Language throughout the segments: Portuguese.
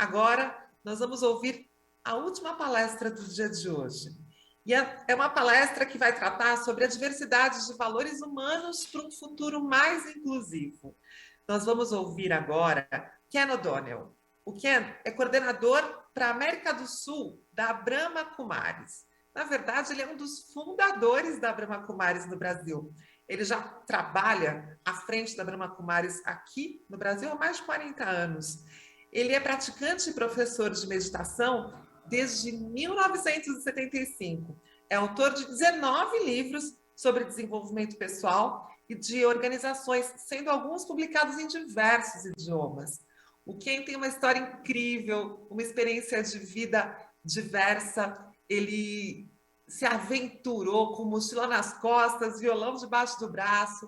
Agora, nós vamos ouvir a última palestra do dia de hoje. E é uma palestra que vai tratar sobre a diversidade de valores humanos para um futuro mais inclusivo. Nós vamos ouvir agora Ken O'Donnell. O Ken é coordenador para a América do Sul da Brahma Kumaris. Na verdade, ele é um dos fundadores da Brahma Kumaris no Brasil. Ele já trabalha à frente da Brahma Kumaris aqui no Brasil há mais de 40 anos. Ele é praticante e professor de meditação desde 1975. É autor de 19 livros sobre desenvolvimento pessoal e de organizações, sendo alguns publicados em diversos idiomas. O Ken tem uma história incrível, uma experiência de vida diversa. Ele se aventurou com mochila nas costas, violão debaixo do braço,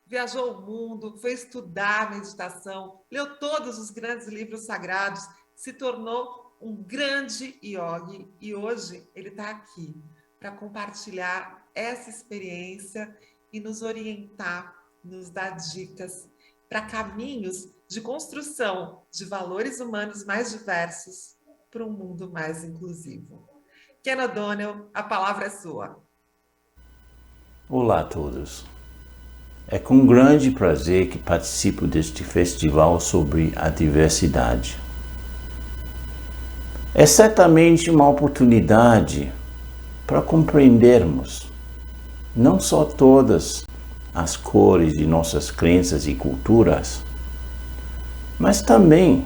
viajou o mundo, foi estudar meditação, leu todos os grandes livros sagrados, se tornou um grande yogi e hoje ele está aqui para compartilhar essa experiência e nos orientar, nos dar dicas para caminhos de construção de valores humanos mais diversos para um mundo mais inclusivo. Ken O'Donnell, a palavra é sua. Olá a todos. É com grande prazer que participo deste festival sobre a diversidade. É certamente uma oportunidade para compreendermos não só todas as cores de nossas crenças e culturas, mas também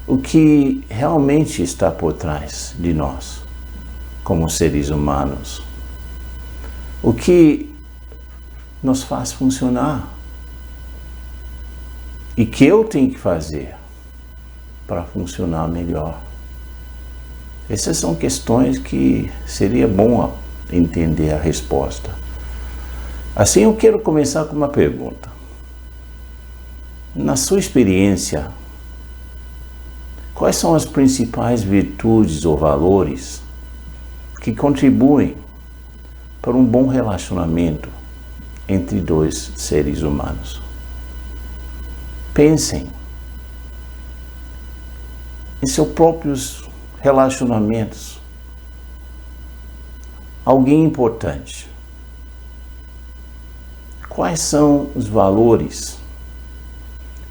o que realmente está por trás de nós, como seres humanos. O que nos faz funcionar e que eu tenho que fazer para funcionar melhor. Essas são questões que seria bom entender a resposta. Assim, eu quero começar com uma pergunta. Na sua experiência, quais são as principais virtudes ou valores que contribuem para um bom relacionamento entre dois seres humanos? Pensem em seus próprios relacionamentos. Alguém importante. Quais são os valores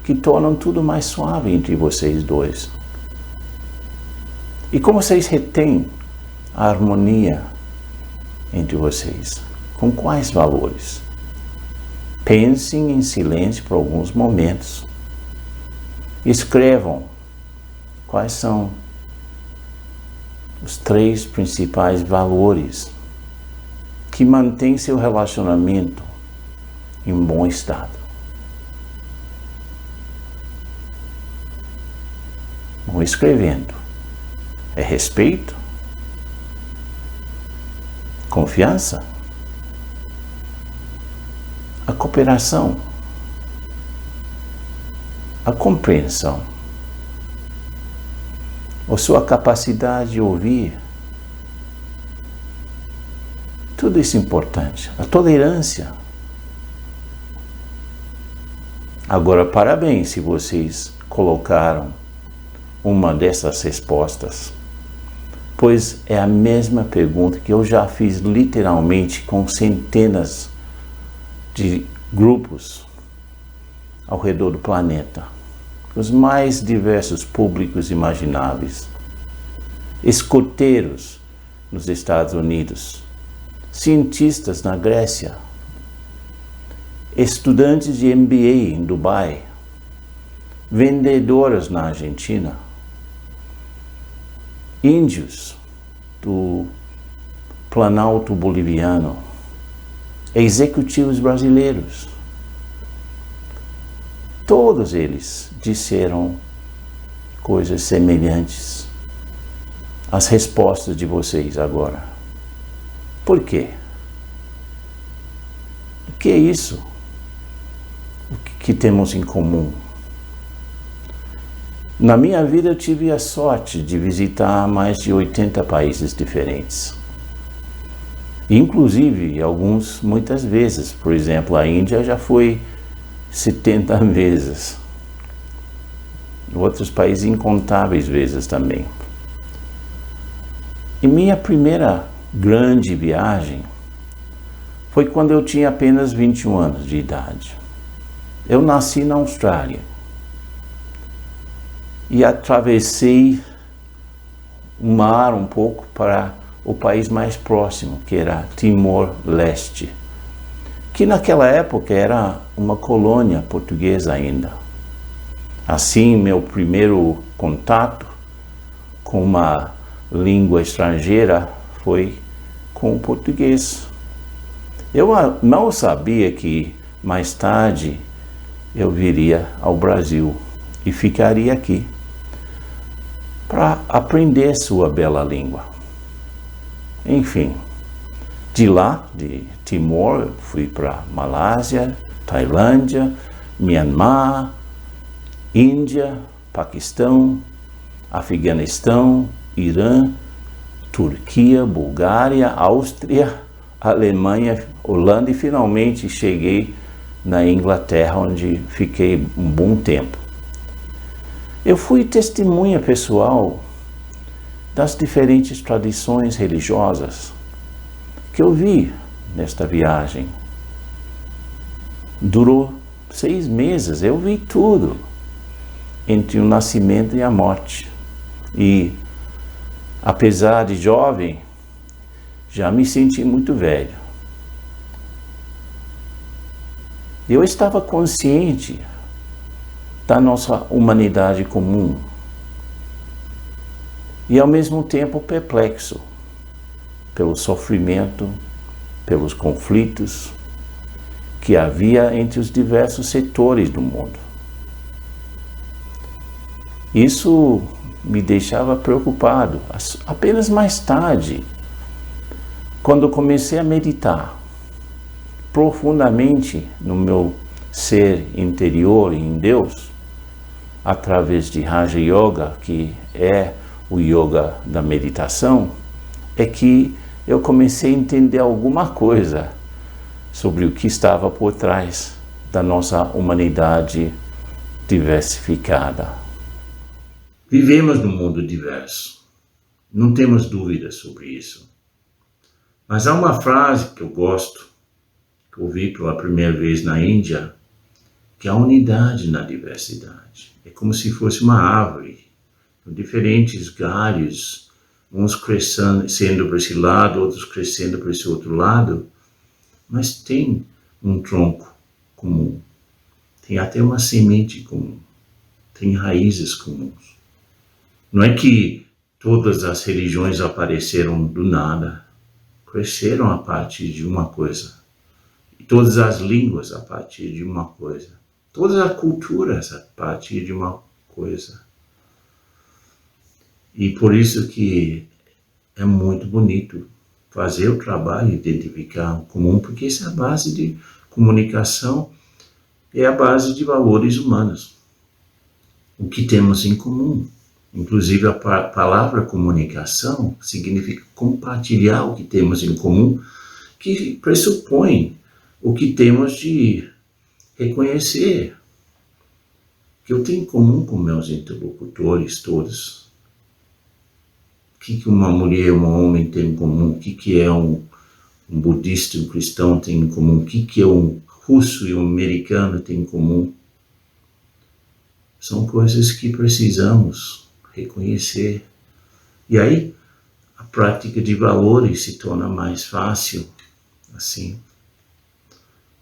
que tornam tudo mais suave entre vocês dois? E como vocês retêm a harmonia entre vocês? Com quais valores? Pensem em silêncio por alguns momentos. Escrevam quais são os 3 principais valores que mantêm seu relacionamento em bom estado. Vão escrevendo. É respeito, confiança, a cooperação, a compreensão, a sua capacidade de ouvir. Tudo isso é importante. A tolerância. Agora, parabéns se vocês colocaram uma dessas respostas, pois é a mesma pergunta que eu já fiz literalmente com centenas de grupos ao redor do planeta, os mais diversos públicos imagináveis, escoteiros nos Estados Unidos, cientistas na Grécia, estudantes de MBA em Dubai, vendedoras na Argentina, índios do Planalto Boliviano, executivos brasileiros. Todos eles disseram coisas semelhantes às respostas de vocês agora. Por quê? O que é isso? O que temos em comum? Na minha vida eu tive a sorte de visitar mais de 80 países diferentes. Inclusive, alguns muitas vezes. Por exemplo, a Índia já foi 70 vezes. outros países incontáveis vezes também. E minha primeira grande viagem foi quando eu tinha apenas 21 anos de idade. Eu nasci na Austrália e atravessei o mar um pouco para o país mais próximo, que era Timor-Leste, que naquela época era uma colônia portuguesa ainda. Assim, meu primeiro contato com uma língua estrangeira foi com o português. Eu não sabia que mais tarde eu viria ao Brasil e ficaria aqui para aprender sua bela língua. Enfim, de lá, de Timor, eu fui para Malásia, Tailândia, Myanmar, Índia, Paquistão, Afeganistão, Irã, Turquia, Bulgária, Áustria, Alemanha, Holanda e finalmente cheguei na Inglaterra, onde fiquei um bom tempo. Eu fui testemunha pessoal das diferentes tradições religiosas que eu vi nesta viagem. Durou 6 meses, eu vi tudo, entre o nascimento e a morte. E, apesar de jovem, já me senti muito velho. Eu estava consciente da nossa humanidade comum e, ao mesmo tempo, perplexo pelo sofrimento, pelos conflitos que havia entre os diversos setores do mundo. Isso me deixava preocupado. Apenas mais tarde, quando comecei a meditar profundamente no meu ser interior em Deus, através de Raja Yoga, que é o yoga da meditação, é que eu comecei a entender alguma coisa sobre o que estava por trás da nossa humanidade diversificada. Vivemos num mundo diverso, não temos dúvidas sobre isso. Mas há uma frase que eu gosto, que eu ouvi pela primeira vez na Índia, que é a unidade na diversidade. É como se fosse uma árvore, com diferentes galhos, uns crescendo para esse lado, outros crescendo para esse outro lado, mas tem um tronco comum, tem até uma semente comum, tem raízes comuns. Não é que todas as religiões apareceram do nada, cresceram a partir de uma coisa. E todas as línguas a partir de uma coisa. Todas as culturas a partir de uma coisa. E por isso que é muito bonito fazer o trabalho, identificar o comum, porque essa é a base de comunicação, é a base de valores humanos. O que temos em comum. Inclusive a palavra comunicação significa compartilhar o que temos em comum, que pressupõe o que temos de reconhecer, que eu tenho em comum com meus interlocutores todos. O que uma mulher e um homem têm em comum? O que é um budista e um cristão têm em comum? O que é um russo e um americano têm em comum? São coisas que precisamos reconhecer. E aí, a prática de valores se torna mais fácil, assim.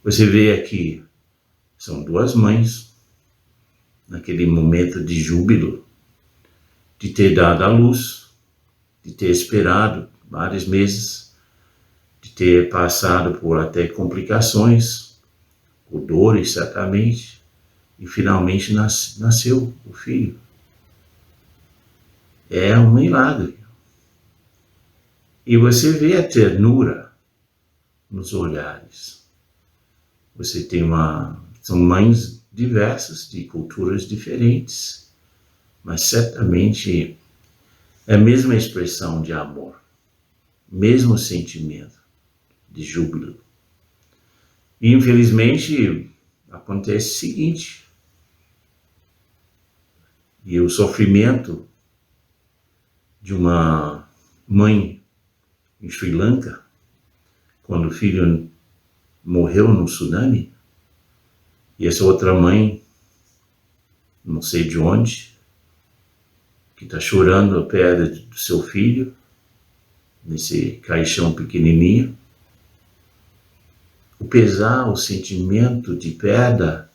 Você vê aqui, são 2 mães, naquele momento de júbilo, de ter dado à luz, de ter esperado vários meses, de ter passado por até complicações, por dores, certamente, e finalmente nasceu o filho. É um milagre. E você vê a ternura nos olhares. Você tem são mães diversas, de culturas diferentes, mas certamente é a mesma expressão de amor, mesmo sentimento de júbilo. E infelizmente acontece o seguinte: E o sofrimento de uma mãe em Sri Lanka, quando o filho morreu no tsunami, e essa outra mãe, não sei de onde, que está chorando a perda do seu filho, nesse caixão pequenininho. O pesar, o sentimento de perda,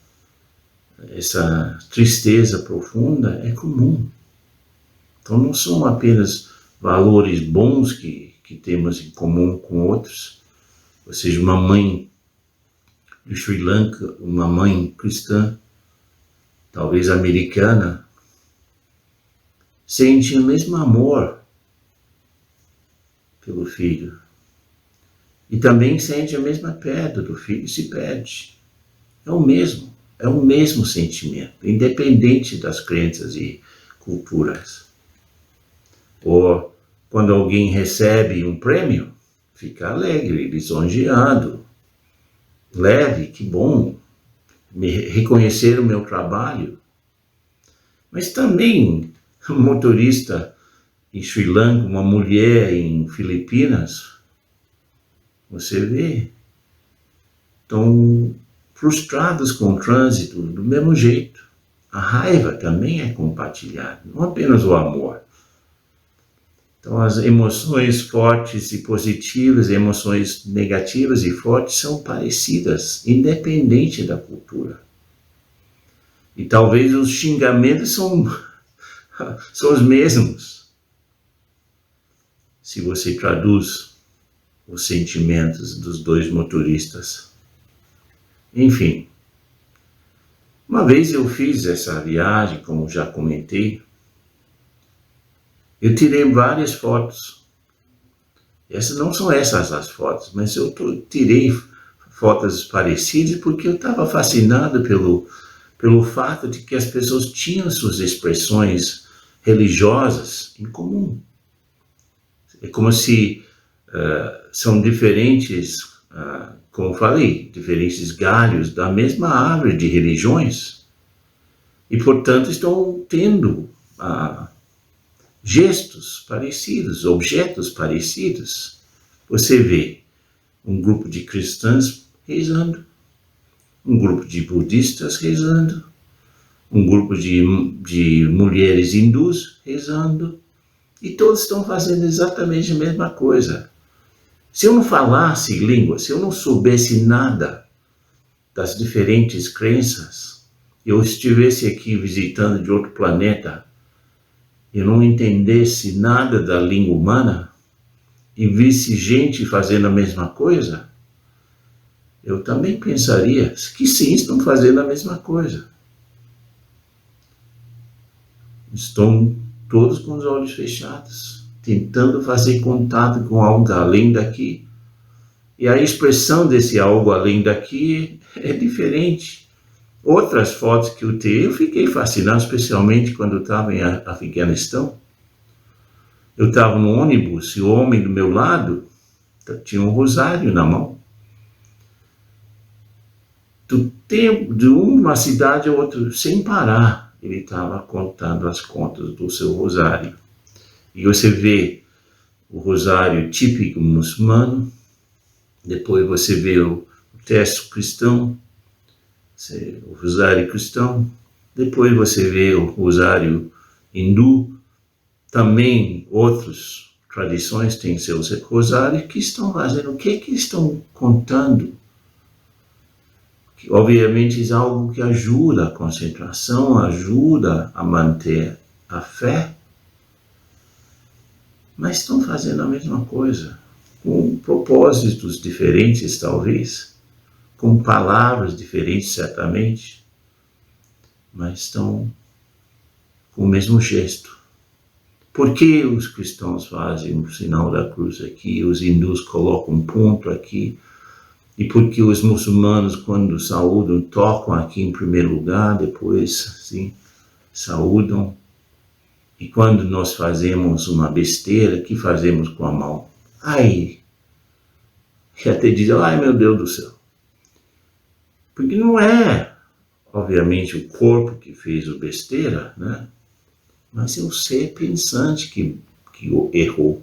essa tristeza profunda é comum. Então não são apenas valores bons que temos em comum com outros. Ou seja, uma mãe do Sri Lanka, uma mãe cristã, talvez americana, sente o mesmo amor pelo filho. E também sente a mesma perda do filho e se perde. É o mesmo sentimento, independente das crenças e culturas. Ou quando alguém recebe um prêmio, fica alegre, lisonjeado, leve, que bom, me reconhecer o meu trabalho. Mas também um motorista em Sri Lanka, uma mulher em Filipinas, você vê, estão frustrados com o trânsito do mesmo jeito. A raiva também é compartilhada, não apenas o amor. Então as emoções fortes e positivas, emoções negativas e fortes são parecidas, independente da cultura. E talvez os xingamentos são os mesmos. Se você traduz os sentimentos dos dois motoristas. Enfim, uma vez eu fiz essa viagem, como já comentei, eu tirei várias fotos. Essas não são essas as fotos, mas eu tirei fotos parecidas porque eu estava fascinado pelo fato de que as pessoas tinham suas expressões religiosas em comum. É como se são diferentes, como falei, diferentes galhos da mesma árvore de religiões e, portanto, estão tendo gestos parecidos, objetos parecidos. Você vê um grupo de cristãs rezando, um grupo de budistas rezando, um grupo de mulheres hindus rezando, e todos estão fazendo exatamente a mesma coisa. Se eu não falasse língua, se eu não soubesse nada das diferentes crenças, eu estivesse aqui visitando de outro planeta, eu não entendesse nada da língua humana e visse gente fazendo a mesma coisa, eu também pensaria que sim, estão fazendo a mesma coisa. Estão todos com os olhos fechados, tentando fazer contato com algo além daqui. E a expressão desse algo além daqui é diferente. Outras fotos que eu tirei, eu fiquei fascinado, especialmente quando eu estava em Afeganistão. Eu estava no ônibus e o homem do meu lado tinha um rosário na mão. De uma cidade a outra, sem parar, ele estava contando as contas do seu rosário. E você vê o rosário típico muçulmano, depois você vê o texto cristão, o rosário cristão, depois você vê o rosário hindu, também outras tradições têm seus rosários que estão fazendo, o que estão contando? Que, obviamente é algo que ajuda a concentração, ajuda a manter a fé, mas estão fazendo a mesma coisa, com propósitos diferentes talvez, com palavras diferentes certamente, mas estão com o mesmo gesto. Por que os cristãos fazem o sinal da cruz aqui, os hindus colocam um ponto aqui, e por que os muçulmanos, quando saúdam, tocam aqui em primeiro lugar, depois assim, saúdam? E quando nós fazemos uma besteira, que fazemos com a mão? Ai! E até diz, ai meu Deus do céu. Porque não é, obviamente, o corpo que fez o besteira, né? mas é o ser pensante que errou.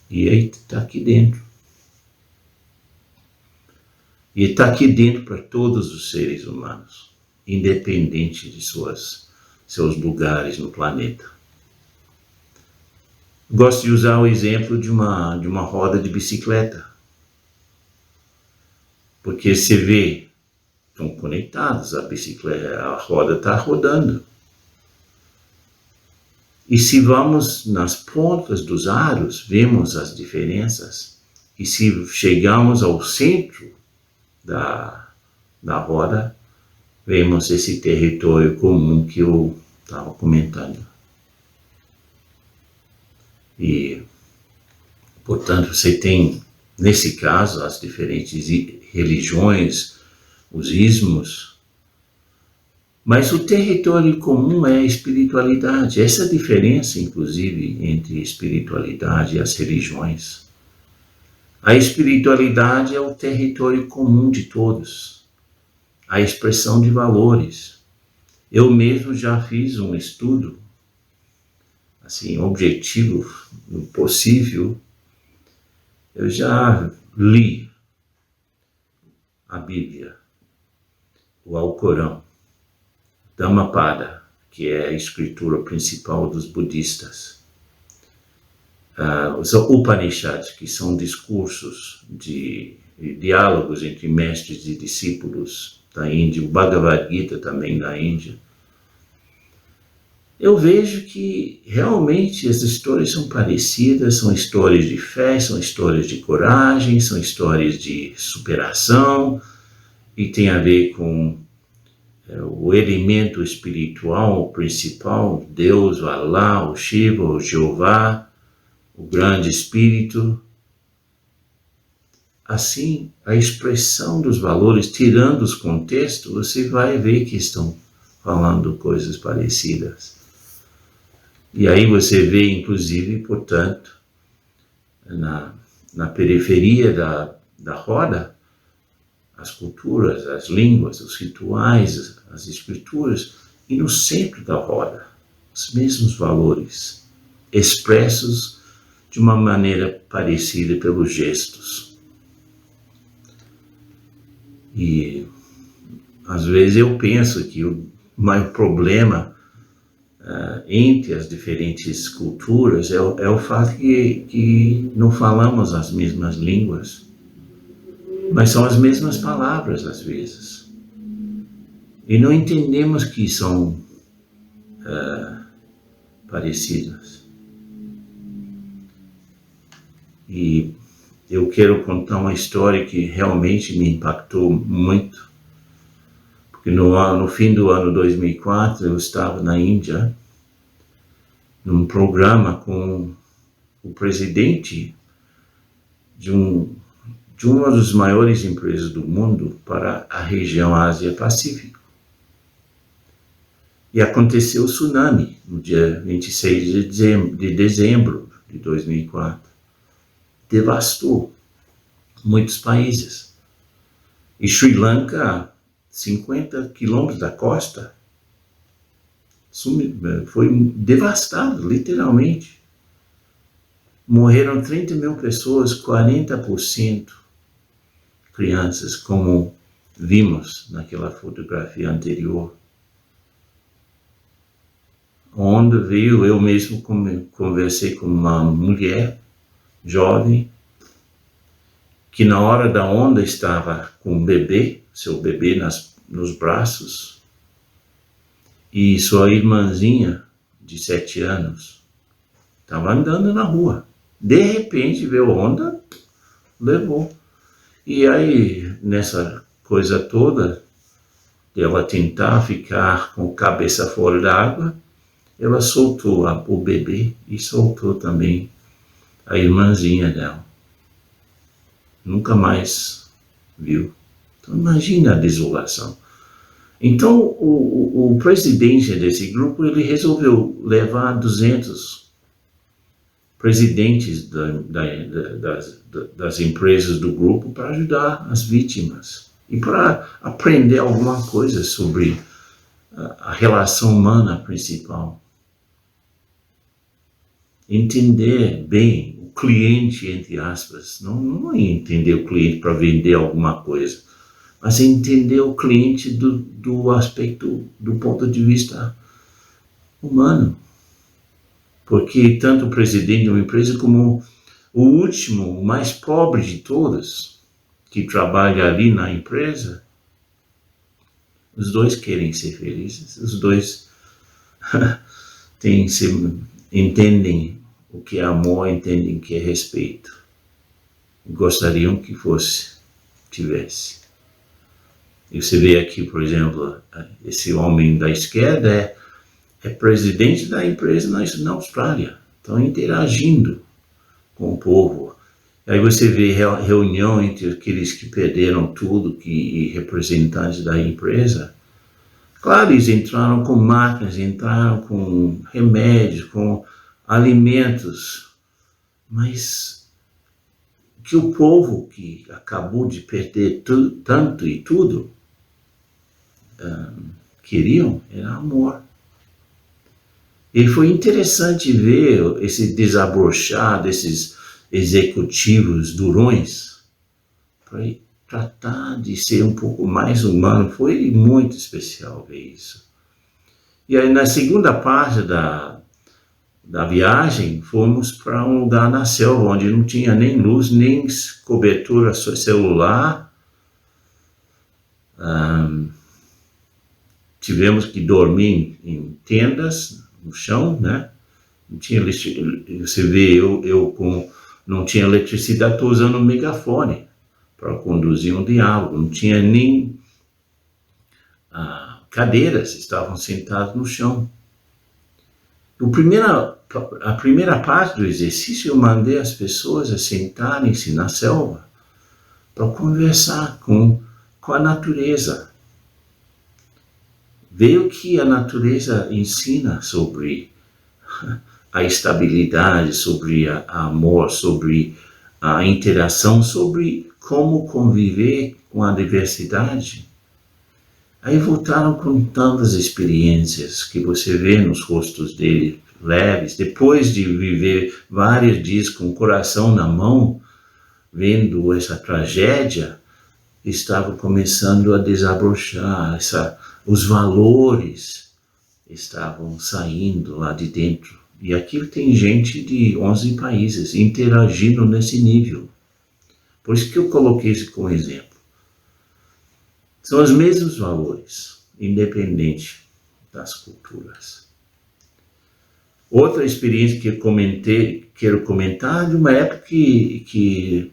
E aí está aqui dentro. E está aqui dentro para todos os seres humanos, independente de seus lugares no planeta. Gosto de usar o exemplo de uma roda de bicicleta. Porque você vê, estão conectados, a roda está rodando. E se vamos nas pontas dos aros, vemos as diferenças. E se chegamos ao centro da roda, vemos esse território comum que eu estava comentando. E, portanto, você tem, nesse caso, as diferentes religiões, os ismos, mas o território comum é a espiritualidade. Essa é a diferença, inclusive, entre espiritualidade e as religiões. A espiritualidade é o território comum de todos, a expressão de valores. Eu mesmo já fiz um estudo, assim, objetivo, possível. Eu já li a Bíblia, o Alcorão, Dhammapada, que é a escritura principal dos budistas. Os Upanishads, que são discursos de diálogos entre mestres e discípulos da Índia, o Bhagavad Gita também da Índia. Eu vejo que realmente as histórias são parecidas, são histórias de fé, são histórias de coragem, são histórias de superação, e tem a ver com o elemento espiritual principal, Deus, o Alá, o Shiva, o Jeová, o grande espírito. Assim, a expressão dos valores, tirando os contextos, você vai ver que estão falando coisas parecidas. E aí você vê, inclusive, portanto, na periferia da roda, as culturas, as línguas, os rituais, as escrituras, e no centro da roda, os mesmos valores, expressos de uma maneira parecida pelos gestos. E, às vezes, eu penso que o maior problema entre as diferentes culturas é o fato que não falamos as mesmas línguas, mas são as mesmas palavras às vezes. E não entendemos que são parecidas. E eu quero contar uma história que realmente me impactou muito. Porque no fim do ano 2004, eu estava na Índia, num programa com o presidente de uma das maiores empresas do mundo para a região Ásia-Pacífico. E aconteceu o tsunami no dia 26 de dezembro de 2004. Devastou muitos países. E Sri Lanka, 50 quilômetros da costa, foi devastado, literalmente. Morreram 30 mil pessoas, 40% crianças, como vimos naquela fotografia anterior. A onda veio, eu mesmo conversei com uma mulher jovem, que na hora da onda estava com seu bebê nos braços, e sua irmãzinha de 7 anos estava andando na rua. De repente veio a onda, levou. E aí, nessa coisa toda, ela tentar ficar com a cabeça fora da água, ela soltou o bebê e soltou também a irmãzinha dela. Nunca mais viu. Então imagina a desolação. Então o presidente desse grupo, ele resolveu levar 200 presidentes das empresas do grupo para ajudar as vítimas e para aprender alguma coisa sobre a relação humana principal. entender bem o cliente, entre aspas. Não é entender o cliente para vender alguma coisa, mas é entender o cliente do aspecto, do ponto de vista humano. Porque tanto o presidente de uma empresa como o último, o mais pobre de todos, que trabalha ali na empresa, os dois querem ser felizes, os dois entendem o que é amor, entendem o que é respeito. Gostariam que tivesse. E você vê aqui, por exemplo, esse homem da esquerda é presidente da empresa na Austrália. Estão interagindo com o povo. Aí você vê reunião entre aqueles que perderam tudo e representantes da empresa. Claro, eles entraram com máquinas, entraram com remédios, com alimentos, mas que o povo que acabou de perder tanto e tudo queriam era amor. E foi interessante ver esse desabrochar desses executivos durões para tratar de ser um pouco mais humano. Foi muito especial ver isso. E aí na segunda parte da viagem, fomos para um lugar na selva, onde não tinha nem luz, nem cobertura celular. Tivemos que dormir em tendas, no chão, né? Não tinha você vê, eu não tinha eletricidade, estou usando um megafone para conduzir um diálogo, não tinha nem cadeiras, estavam sentados no chão. A primeira parte do exercício eu mandei as pessoas a sentarem-se na selva para conversar com a natureza. Ver o que a natureza ensina sobre a estabilidade, sobre o amor, sobre a interação, sobre como conviver com a diversidade. Aí voltaram com tantas experiências que você vê nos rostos deles, leves, depois de viver vários dias com o coração na mão, vendo essa tragédia, estavam começando a desabrochar, os valores estavam saindo lá de dentro. E aqui tem gente de 11 países interagindo nesse nível. Por isso que eu coloquei isso como exemplo. São os mesmos valores, independente das culturas. Outra experiência que eu quero comentar, de uma época que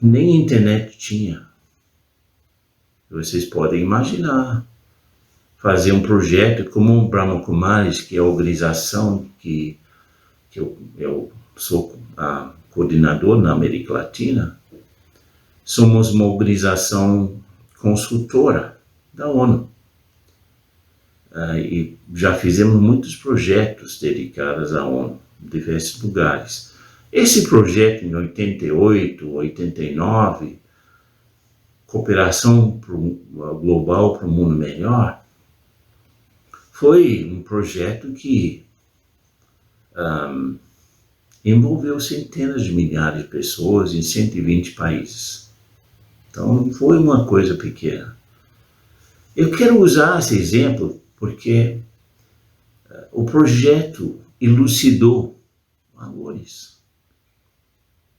nem internet tinha. Vocês podem imaginar, fazer um projeto como o Brahma Kumaris, que é a organização que eu sou coordenador na América Latina. Somos uma organização consultora da ONU. E já fizemos muitos projetos dedicados à ONU, em diversos lugares. Esse projeto em 88, 89, Cooperação Global para um Mundo Melhor, foi um projeto que envolveu centenas de milhares de pessoas em 120 países. Então não foi uma coisa pequena. Eu quero usar esse exemplo porque o projeto elucidou valores.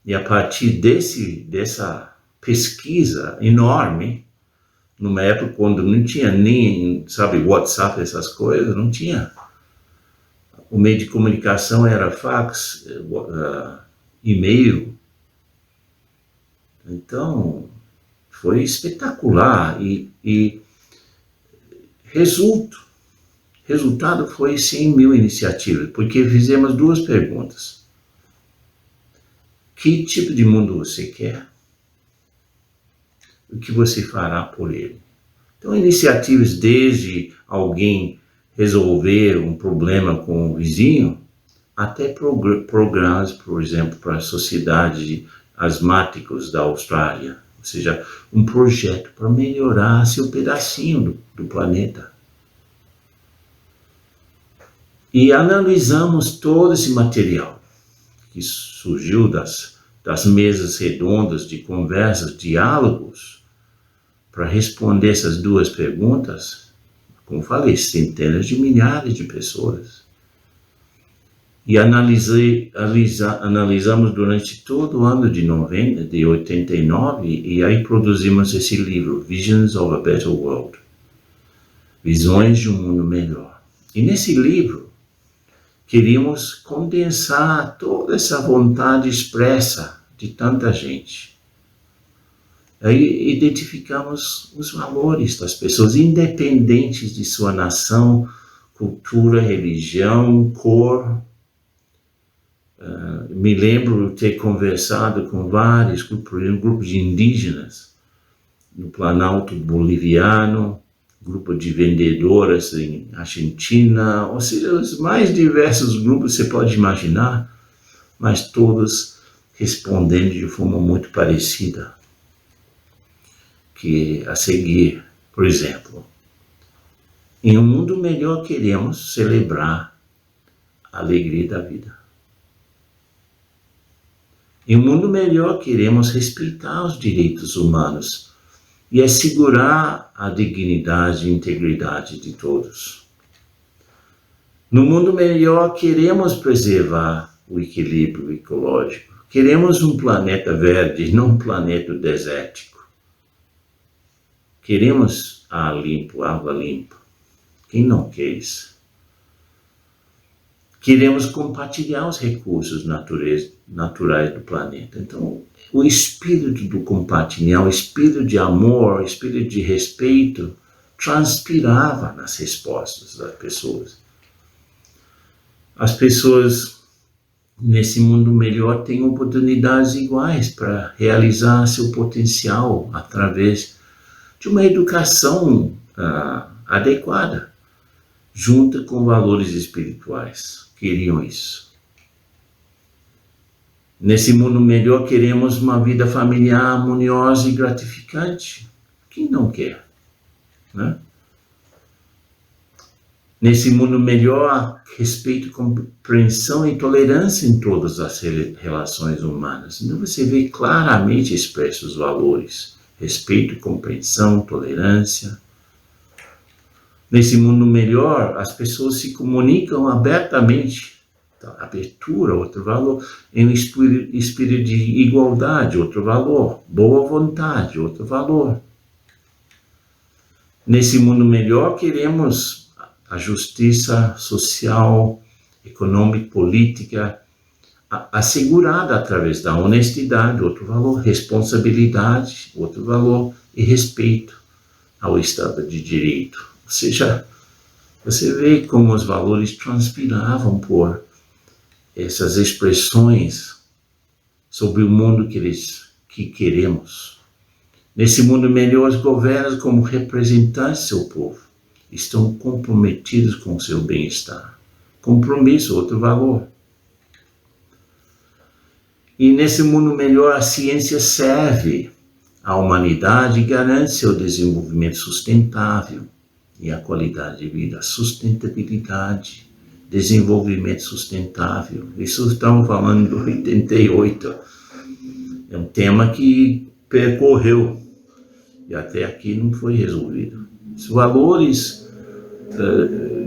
E a partir dessa pesquisa enorme, numa época quando não tinha nem, WhatsApp, essas coisas, não tinha. O meio de comunicação era fax, e-mail. Então, foi espetacular e resultado foi 100 mil iniciativas, porque fizemos duas perguntas. Que tipo de mundo você quer? O que você fará por ele? Então, iniciativas desde alguém resolver um problema com o vizinho, até programas, por exemplo, para a Sociedade Asmáticos da Austrália, ou seja, um projeto para melhorar seu pedacinho do planeta. E analisamos todo esse material. que surgiu das mesas redondas de conversas, diálogos, para responder essas duas perguntas, como falei, centenas de milhares de pessoas. E analisamos durante todo o ano de 89, e aí produzimos esse livro, Visions of a Better World, Visões de um Mundo Melhor. E nesse livro, queríamos condensar toda essa vontade expressa de tanta gente. Aí identificamos os valores das pessoas, independentes de sua nação, cultura, religião, cor. Me lembro ter conversado com vários grupos de indígenas no Planalto Boliviano, grupo de vendedoras em Argentina, ou seja, os mais diversos grupos você pode imaginar, mas todos respondendo de forma muito parecida. Que a seguir, por exemplo, em um mundo melhor queremos celebrar a alegria da vida. Em um mundo melhor queremos respeitar os direitos humanos e assegurar a dignidade e integridade de todos. No mundo melhor queremos preservar o equilíbrio ecológico. Queremos um planeta verde, não um planeta desértico. Queremos ar limpo, água limpa. Quem não quer isso? Queremos compartilhar os recursos naturais do planeta. Então, o espírito do compartilhar, o espírito de amor, o espírito de respeito, transpirava nas respostas das pessoas. As pessoas nesse mundo melhor têm oportunidades iguais para realizar seu potencial através de uma educação adequada, junto com valores espirituais. Queriam isso. Nesse mundo melhor queremos uma vida familiar harmoniosa e gratificante. Quem não quer? Né? Nesse mundo melhor, respeito, compreensão e tolerância em todas as relações humanas. Então você vê claramente expressos os valores. Respeito, compreensão, tolerância. Nesse mundo melhor, as pessoas se comunicam abertamente. Então, abertura, outro valor. Em um espírito de igualdade, outro valor. Boa vontade, outro valor. Nesse mundo melhor, queremos a justiça social, econômica, política, assegurada através da honestidade, outro valor, responsabilidade, outro valor, e respeito ao Estado de Direito. Ou seja, você vê como os valores transpiravam por essas expressões sobre o mundo que queremos. Nesse mundo melhor, os governos, como representantes do seu povo, estão comprometidos com o seu bem-estar. Compromisso, outro valor. E nesse mundo melhor, a ciência serve à humanidade e garante seu desenvolvimento sustentável e a qualidade de vida, sustentabilidade, desenvolvimento sustentável. Isso estamos falando do 88. É um tema que percorreu e até aqui não foi resolvido. Os valores,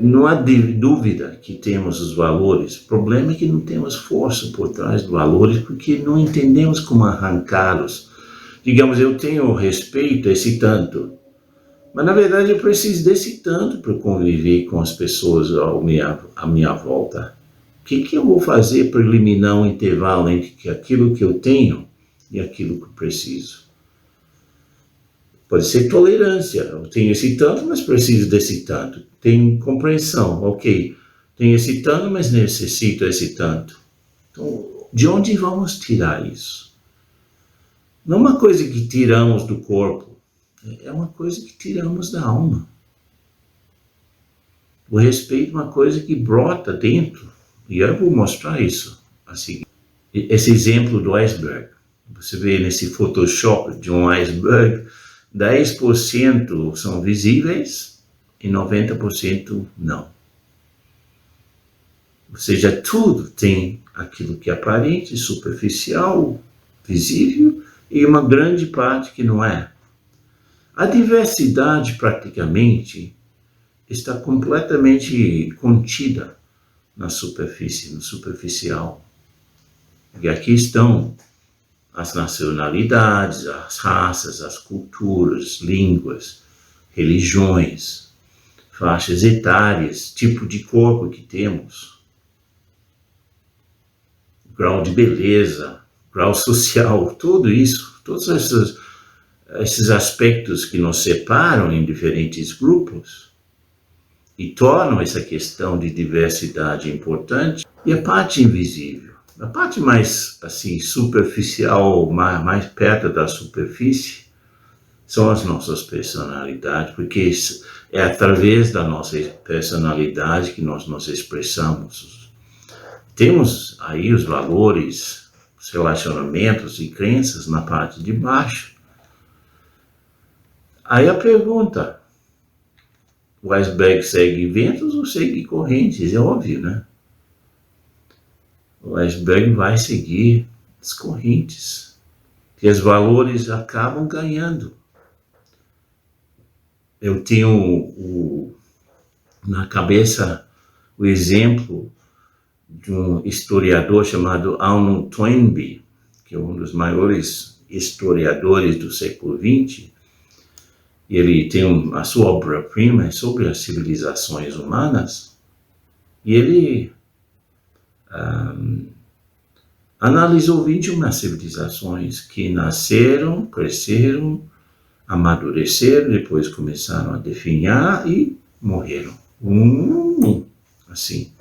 não há dúvida que temos os valores. O problema é que não temos força por trás dos valores porque não entendemos como arrancá-los. Digamos, eu tenho respeito a esse tanto, mas na verdade eu preciso desse tanto para conviver com as pessoas à minha volta. O que eu vou fazer para eliminar um intervalo entre aquilo que eu tenho e aquilo que eu preciso? Pode ser tolerância, eu tenho esse tanto, mas preciso desse tanto. Tem compreensão, ok. Tenho esse tanto, mas necessito esse tanto. Então, de onde vamos tirar isso? Não é uma coisa que tiramos do corpo, é uma coisa que tiramos da alma. O respeito é uma coisa que brota dentro, e eu vou mostrar isso a seguir. Esse exemplo do iceberg, você vê nesse Photoshop de um iceberg, 10% são visíveis e 90% não. Ou seja, tudo tem aquilo que é aparente, superficial, visível, e uma grande parte que não é. A diversidade, praticamente, está completamente contida na superfície, no superficial. E aqui estão as nacionalidades, as raças, as culturas, línguas, religiões, faixas etárias, tipo de corpo que temos, grau de beleza, grau social, tudo isso, todos esses aspectos que nos separam em diferentes grupos e tornam essa questão de diversidade importante. E a parte invisível, a parte mais assim superficial, mais perto da superfície, são as nossas personalidades, porque é através da nossa personalidade que nós nos expressamos. Temos aí os valores, os relacionamentos e crenças na parte de baixo. Aí a pergunta, o iceberg segue ventos ou segue correntes? É óbvio, né? O iceberg vai seguir as correntes, e os valores acabam ganhando. Eu tenho na cabeça o exemplo de um historiador chamado Arnold Toynbee, que é um dos maiores historiadores do século XX. Ele tem a sua obra-prima sobre as civilizações humanas, e ele analisou 21 civilizações que nasceram, cresceram, amadureceram, depois começaram a definhar e morreram. Assim.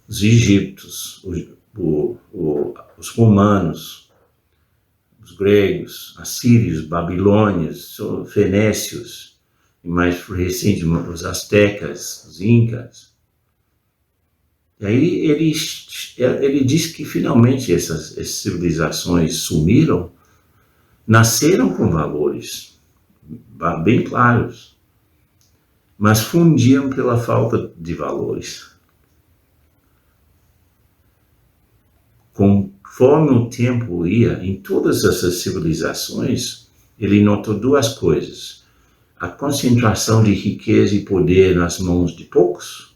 Os egípcios, os romanos, os gregos, assírios, babilônios, fenécios, e mais recente, os astecas, os incas. E aí ele diz que finalmente essas civilizações sumiram, nasceram com valores bem claros, mas fundiam pela falta de valores. Conforme o tempo ia, em todas essas civilizações, ele notou duas coisas: a concentração de riqueza e poder nas mãos de poucos,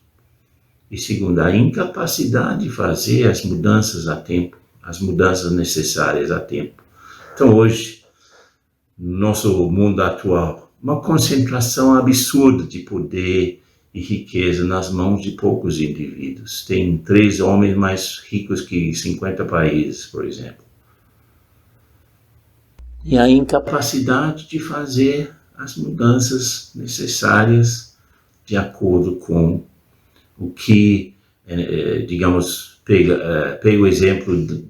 e segundo, a incapacidade de fazer as mudanças a tempo, as mudanças necessárias a tempo. Então hoje, no nosso mundo atual, uma concentração absurda de poder e riqueza nas mãos de poucos indivíduos. Tem 3 homens mais ricos que 50 países, por exemplo. E a incapacidade de fazer as mudanças necessárias de acordo com o que, digamos, pega o exemplo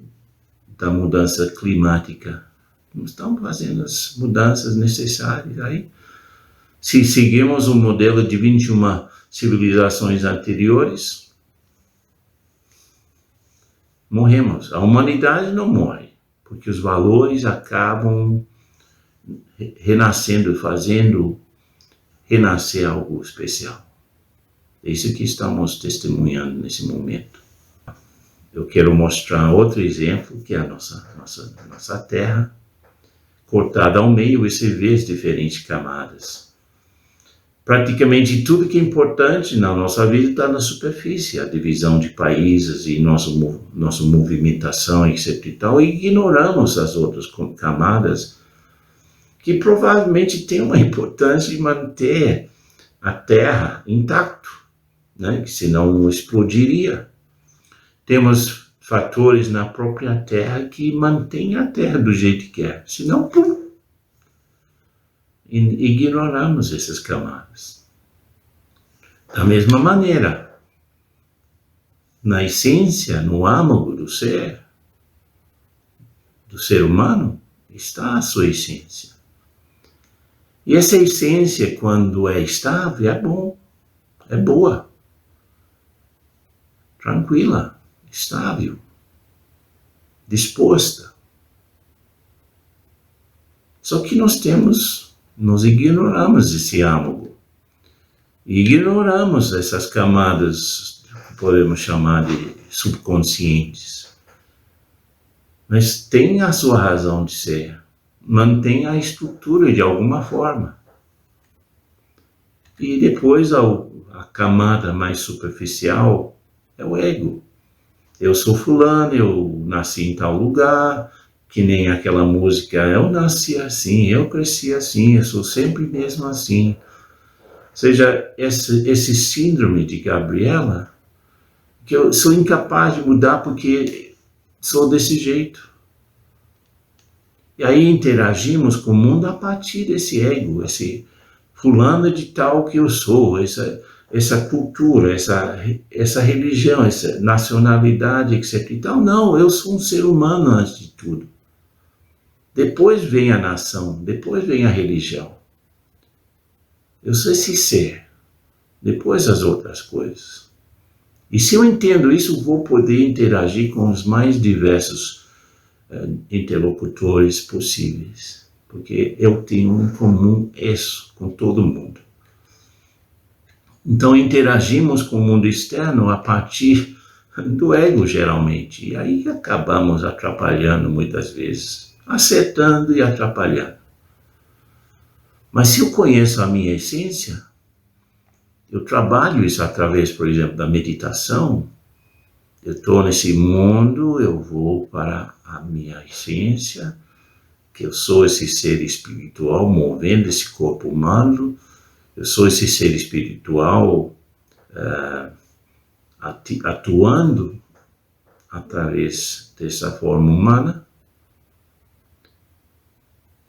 da mudança climática. Não estão fazendo as mudanças necessárias. Aí, se seguimos o modelo de 21 civilizações anteriores, morremos. A humanidade não morre, porque os valores acabam renascendo, fazendo renascer algo especial. É isso que estamos testemunhando nesse momento. Eu quero mostrar outro exemplo, que é a nossa Terra, cortada ao meio, e você vê as diferentes camadas. Praticamente tudo que é importante na nossa vida está na superfície, a divisão de países e nossa movimentação, etc. e tal, e ignoramos as outras camadas que provavelmente têm uma importância de manter a Terra intacta, né? Que senão explodiria. Temos fatores na própria Terra que mantêm a Terra do jeito que é, senão, pum, ignoramos essas camadas. Da mesma maneira, na essência, no âmago do ser humano, está a sua essência. E essa essência, quando é estável, é bom, é boa, tranquila, estável, disposta. Só que nós ignoramos esse âmago, ignoramos essas camadas podemos chamar de subconscientes. Mas tem a sua razão de ser, mantém a estrutura de alguma forma. E depois a camada mais superficial é o ego. Eu sou fulano, eu nasci em tal lugar, que nem aquela música, eu nasci assim, eu cresci assim, eu sou sempre mesmo assim. Ou seja, esse síndrome de Gabriela, que eu sou incapaz de mudar porque sou desse jeito. E aí interagimos com o mundo a partir desse ego, esse fulano de tal que eu sou, essa cultura, essa religião, essa nacionalidade, etc. Então, não, eu sou um ser humano antes de tudo. Depois vem a nação, depois vem a religião. Eu sou esse ser, depois as outras coisas. E se eu entendo isso, vou poder interagir com os mais diversos interlocutores possíveis. Porque eu tenho em comum isso com todo mundo. Então interagimos com o mundo externo a partir do ego, geralmente. E aí acabamos atrapalhando muitas vezes. Acertando e atrapalhando. Mas se eu conheço a minha essência, eu trabalho isso através, por exemplo, da meditação. Eu estou nesse mundo, eu vou para a minha essência, que eu sou esse ser espiritual movendo esse corpo humano, eu sou esse ser espiritual atuando através dessa forma humana.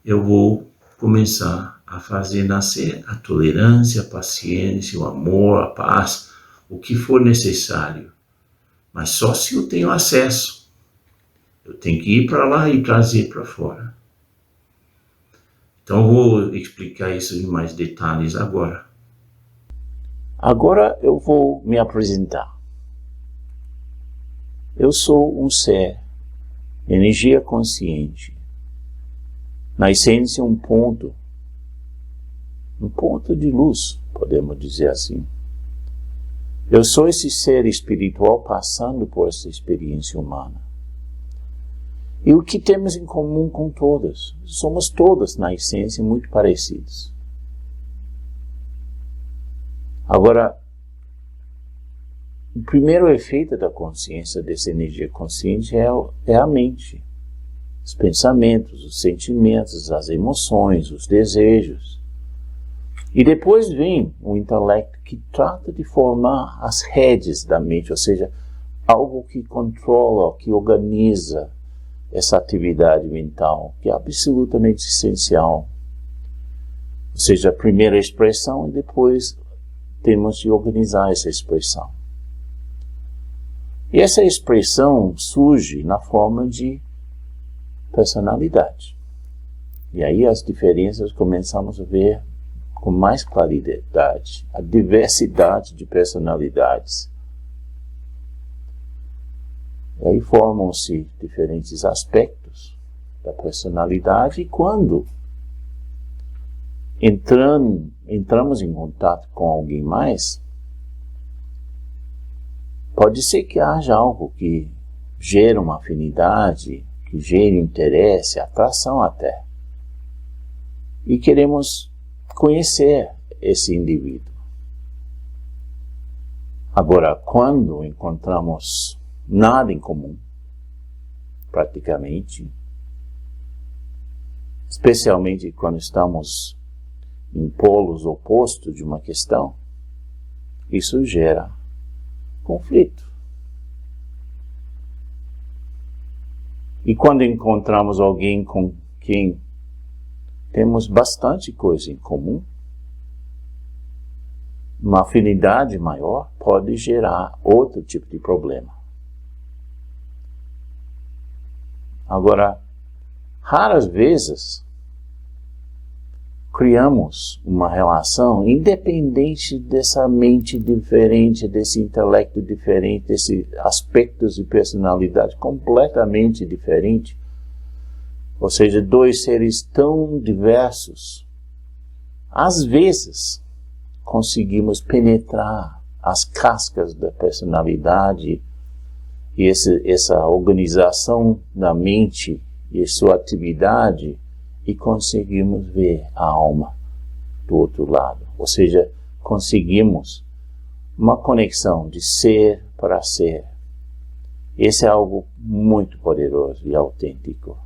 Eu vou começar a fazer nascer a tolerância, a paciência, o amor, a paz, o que for necessário. Mas só se eu tenho acesso. Eu tenho que ir para lá e trazer para fora. Então eu vou explicar isso em mais detalhes agora. Agora eu vou me apresentar. Eu sou um ser, energia consciente. Na essência, um ponto de luz, podemos dizer assim. Eu sou esse ser espiritual passando por essa experiência humana. E o que temos em comum com todas? Somos todas, na essência, muito parecidos. Agora, o primeiro efeito da consciência, dessa energia consciente, é a mente. Os pensamentos, os sentimentos, as emoções, os desejos. E depois vem o intelecto que trata de formar as redes da mente, ou seja, algo que controla, que organiza essa atividade mental, que é absolutamente essencial. Ou seja, a primeira expressão e depois temos de organizar essa expressão. E essa expressão surge na forma de personalidade. E aí as diferenças começamos a ver com mais claridade, a diversidade de personalidades. E aí formam-se diferentes aspectos da personalidade e quando entramos em contato com alguém mais, pode ser que haja algo que gere uma afinidade, que gere interesse, atração até. E queremos conhecer esse indivíduo. Agora, quando encontramos nada em comum, praticamente, especialmente quando estamos em polos opostos de uma questão, isso gera conflito. E quando encontramos alguém com quem temos bastante coisa em comum, uma afinidade maior pode gerar outro tipo de problema. Agora, raras vezes criamos uma relação independente dessa mente diferente, desse intelecto diferente, desses aspectos de personalidade completamente diferentes. Ou seja, dois seres tão diversos. Às vezes, conseguimos penetrar as cascas da personalidade e essa organização da mente e sua atividade, e conseguimos ver a alma do outro lado. Ou seja, conseguimos uma conexão de ser para ser. Esse é algo muito poderoso e autêntico.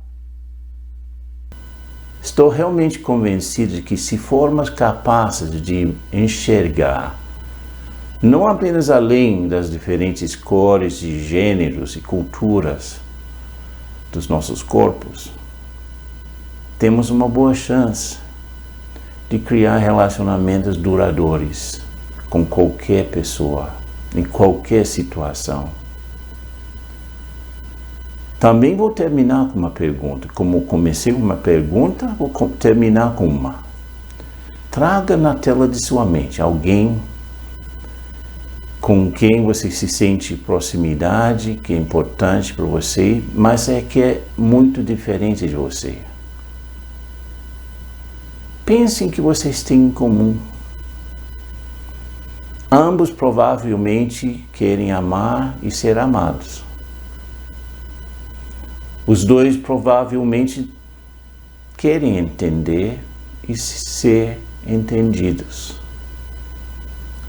Estou realmente convencido de que se formos capazes de enxergar, não apenas além das diferentes cores e gêneros e culturas dos nossos corpos, temos uma boa chance de criar relacionamentos duradouros com qualquer pessoa, em qualquer situação. Também vou terminar com uma pergunta. Como comecei com uma pergunta, vou terminar com uma. Traga na tela de sua mente alguém com quem você se sente proximidade, que é importante para você, mas que é muito diferente de você. Pense em que vocês têm em comum. Ambos provavelmente querem amar e ser amados. Os dois provavelmente querem entender e ser entendidos.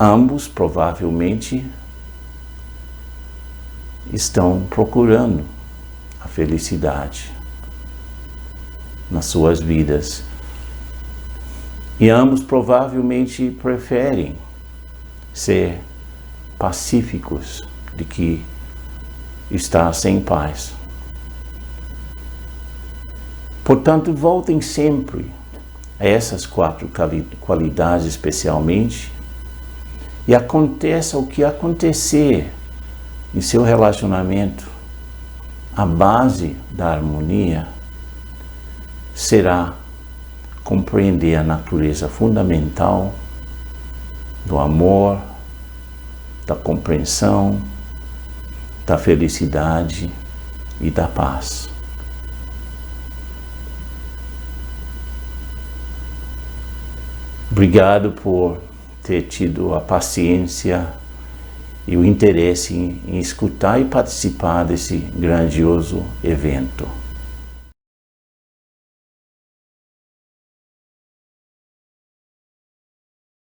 Ambos provavelmente estão procurando a felicidade nas suas vidas. E ambos provavelmente preferem ser pacíficos do que estar sem paz. Portanto, voltem sempre a essas 4 qualidades especialmente, e aconteça o que acontecer em seu relacionamento, a base da harmonia será compreender a natureza fundamental do amor, da compreensão, da felicidade e da paz. Obrigado por ter tido a paciência e o interesse em escutar e participar desse grandioso evento.